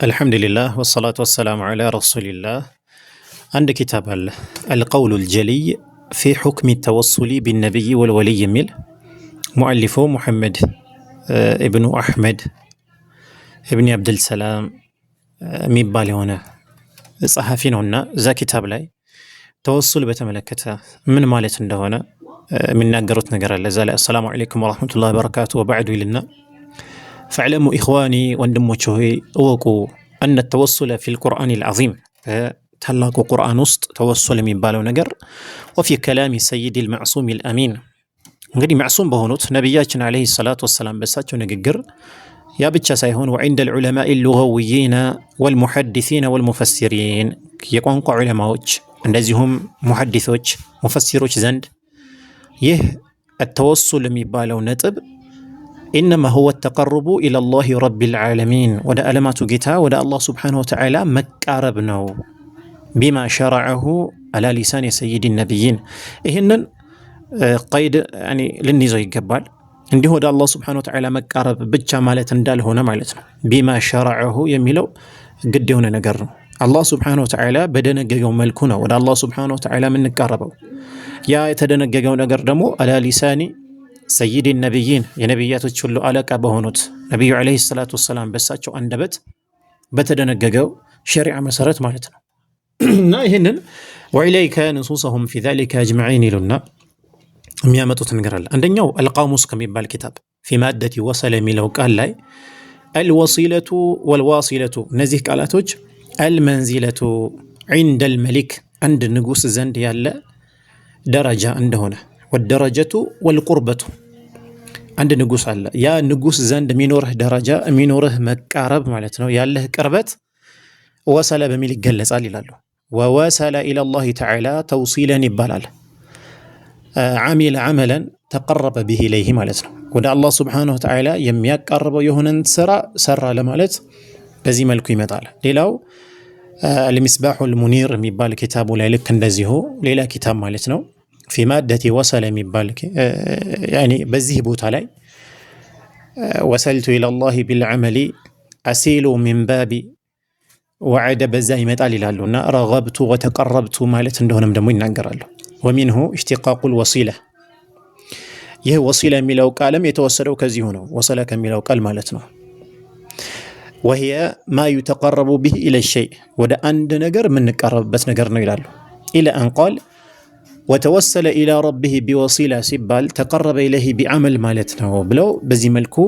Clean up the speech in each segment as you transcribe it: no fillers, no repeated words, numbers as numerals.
الحمد لله والصلاة والسلام على رسول الله. عند كتاب القول الجلي في حكم التوسل بالنبي والولي مل مؤلفه محمد ابن أحمد ابن عبد السلام ميبالي هنا صحفين هنا ذا كتاب لاي توسل بتملكته من مالت هنا من نقرت نقر لزال. السلام عليكم ورحمة الله وبركاته. وبعد لنا فاعلموا إخواني وندموشوهي أوقوا أن التوسل في القرآن العظيم تلاقوا قرآن وسط توسل من بالو نقر وفي كلام سيد المعصوم الأمين እንግዲህ معصوم በሆኑት ነቢያችን عليه الصلاة والسلام በሳቸው ንግግር ያ ብቻ ሳይሆን وعند العلماء اللغويين والمحدثين والمفسرين የቋንቋ ዑለማዎች እንደዚሁም ሙሐዲሶች ሙፈሲሮች ዘንድ ይህ التوسل የሚባለው ነጥብ إنما هو التقرب إلى الله رب العالمين ودا ألمات جتا ودا الله سبحانه وتعالى مكاربنا بما شرعه على لسان سيد النبيين. إهنن قيد يعني للنزاع يقبل عنده ودا الله سبحانه وتعالى مكارب بجا مالت اندال هنا مالتنا بما شرعه يميلو قد هنا نقرن الله سبحانه وتعالى بدنا جيو ملكنا ودا الله سبحانه وتعالى من نقربه يا يتدنا جيو نقردمو على لسان ሰይድ ነቢይን የነቢያቶች ሁሉ አለቃ በሆኑት ነቢዩ ዓለይሂ ሰላቱ ወሰላም በሳቸው አንደበት በተደነገገው ሸሪዓ መሰረት ማለት ነው። እና ይህንን ወኢለይከ ንሱሰሁም ፊ ዛሊከ አጅመዒን ይሉና የሚያመጡት ነገር አለ። አንደኛው አልቃሙስ ከሚባል ኪታብ ፊ ማደቲ ወሰለ የሚለው ቃል ላይ አልወሲለቱ ወልዋሲለቱ እነዚህ ቃላቶች አልመንዚለቱ ዒንደል መሊክ አንድ ንጉስ ዘንድ ያለ ደረጃ እንደሆነ ወደረጀቱ ወልቁርበቱ አንድ ንጉስ አለ ያ ንጉስ ዘንድ የሚኖርህ ደረጃ የሚኖርህ መቃረብ ማለት ነው ያለህ ቅርበት ወሰለ በሚል ይገለጻል ይላሉ። ወወሰለ ኢለላሂ ተዓላ ተውሲለን ይባላል። ዓሚለ ዓመለን ተቀረበ ቢሂ ኢለይሂ ማለት ነው ወደ አላህ ሱብሓነሁ ወተዓላ የሚያቃርበው የሆነን ስራ ሰራ ለማለት በዚህ መልኩ ይመጣል። ሌላው አልሚስባሑል ሙኒር የሚባል ኪታቡ ላይ ልክ እንደዚሁ ሌላ ኪታብ ማለት ነው في مادة وصل የሚባል يعني በዚህ ቦታ ላይ وصلت إلى الله بالعمل أسيل من باب وعد በዛ ይመጣል ይላሉና رغبت وتقربت ማለት እንደሆነም ደግሞ ይናገራሉ። ومنه اشتقاق الوصيلة ይህ ወሲላ የሚለው ቃልም የተወሰደው ከዚሁ ነው ወሰለ ከሚለው ቃል ማለት ነው። وهي ما يتقرب به إلى الشيء ወደ አንድ ነገር የምንቀርብበት ነገር ነው ይላሉ። إلى أن قال وتوسل إلى ربه بوصيلة سبال تقرب إليه بعمل مالتنا بلو بزي ملكو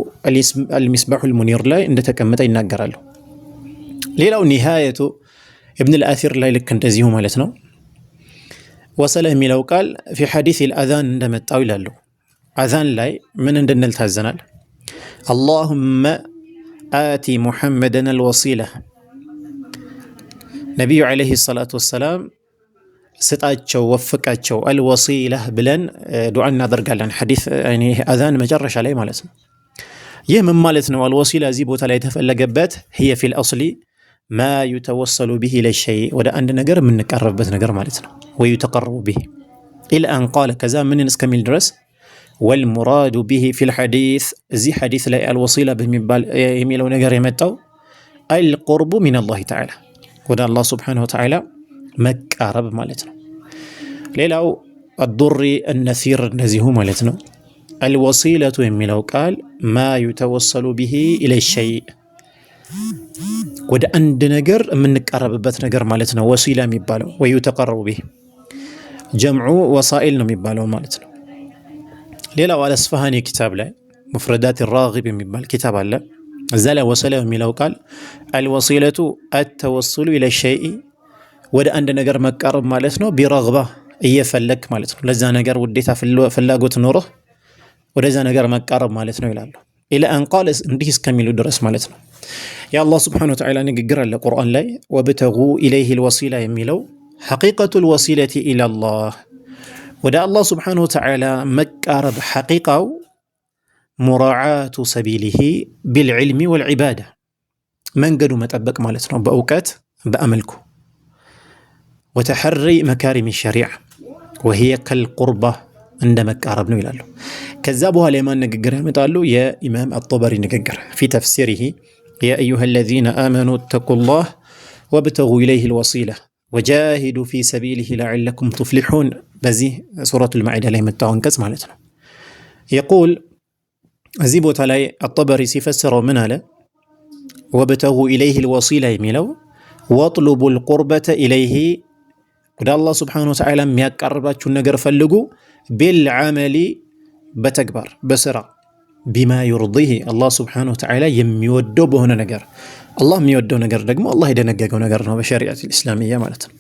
المصباح المنير لا عند تكمت ينقر له. ليلو نهاية ابن الآثر لا لك انتزيه مالتنا وصله ملو قال في حديث الأذان عندما التاويل له أذان لاي من عندنا التهزنال اللهم آتي محمدا الوصيلة نبي عليه الصلاة والسلام ስጣቸው ወፍቃቸው አልወሲላህ ብለን ዱዓ እናደርጋለን። ሐዲስ ያኒ አዛን መጨረሻ ላይ ማለት ነው። ይህ ምን ማለት ነው? አልወሲላ እዚህ ቦታ ላይ የተፈለገበት هي في الأصل ما يتوصل به إلى الشيء ወደ አንድ ነገር የምንቀርብበት ነገር ማለት ነው። ويتقرب به إلى أن قال كذا من እስከሚል ድረስ والمراد به في الحديث እዚህ ሐዲስ ላይ አልወሲላ የሚለው ነገር የመጣው القرب من الله تعالى ወደ አላህ سبحانه وتعالى መቃረብ ማለት ነው። ሌላው الضر النثير እንደዚሁ ማለት ነው። الوصيلة የሚለው ቃል ما يتوصل به إلى الشيء ወደ አንድ ነገር የምንቀርብበት ነገር ማለት ነው ወሲላ የሚባለው ويتقرب به جمع وسائل ነው የሚባለው ማለት ነው። ሌላው አልአስፋሃኒ ኪታብ ላይ مفردات الراغب የሚባል ኪታብ አለ። እዛ ላይ ወሰለ የሚለው ቃል الوصيلة التوصل إلى الشيء ወደ አንድ ነገር መቃረብ ማለት ነው። ቢረግባ እየፈለክ ማለት ነው። ለዛ ነገር ውዴታ ፍላጎት ኖሮህ ወደዛ ነገር መቃረብ ማለት ነው ይላሉ። ኢላ አን ቃል እንዲህ እስከሚሉ ድረስ ማለት ነው። የአላህ ስብሓነሁ ወተዓላ ንግግር አለ ቁርአን ላይ ወብተጉ ኢለይሂ ልወሲላ የሚለው ሐቂቀቱል ወሲለቲ ኢለላህ ወደ አላህ ስብሓነሁ ወተዓላ መቃረብ ሐቂቃው ሙራዓቱ ሰቢሊሂ ቢልዕልሚ ወልዒባዳ መንገዱ መጠበቅ ማለት ነው በእውቀት በአመልኩ وتحري مكارم الشريعة وهي كالقربة عند مكارب نو يلالو كذابوها لما نققر يمتالو يا إمام الطبري نققر في تفسيره ያ አዩሃ አለዚነ አመኑ እተቁላህ ወብተጉ ኢለይሂል ወሲላ ወጃሂዱ ፊ ሰቢሊሂ ለዐለኩም ቱፍሊሑን። በዚህ ሱረቱል ማኢዳ ላይ የመጣው አንቀጽ ማለት ነው። የቁል እዚህ ቦታ ላይ አጠበሪ ሲፈስረው ምን አለ? ወብተጉ ኢለይሂል ወሲላ የሚለው ወጥሉቡል ቁርበተ ኢለይሂ ወደ አላህ ስብሓነሁ ወተዓላ የሚያቃርባችሁን ነገር ፈልጉ፣ ቢልዓመሊ በተግባር በስራ፣ ቢማ ዩርዲህ አላህ ስብሓነሁ ወተዓላ የሚወደው በሆነ ነገር። አላህ የሚወደው ነገር ደግሞ አላህ የደነገገው ነገር ነው በሸሪዓቱል ኢስላሚያ ማለት ነው።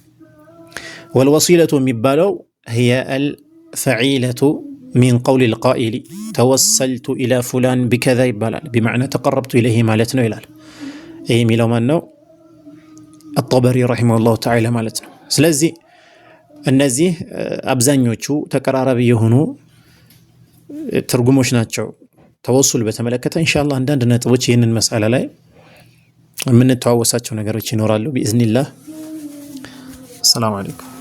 ወልወሲለቱ የሚባለው ህየ አልፈዒለቱ ሚን ቀውሊል ቃኢሊ ተወሰልቱ ኢላ ፉላን ቢከዛ ይባላል። ቢመዕና ተቀረብቱ ኢለይህ ማለት ነው ይላል። ይህ የሚለው ማን ነው? አጠበሪ ረሒመሁላሁ ተዓላ ማለት ነው። ስለዚህ እነዚህ አብዛኞቹ ተቀራራቢ የሆኑ ትርጉሞች ናቸው። ተወሱል በተመለከተ ኢንሻአላህ አንዳንድ ነጥቦች ይህንን መስአላ ላይ የምንተዋወሳቸው ነገሮች ይኖራሉ ቢኢዝኒላህ። ሰላም አለይኩም።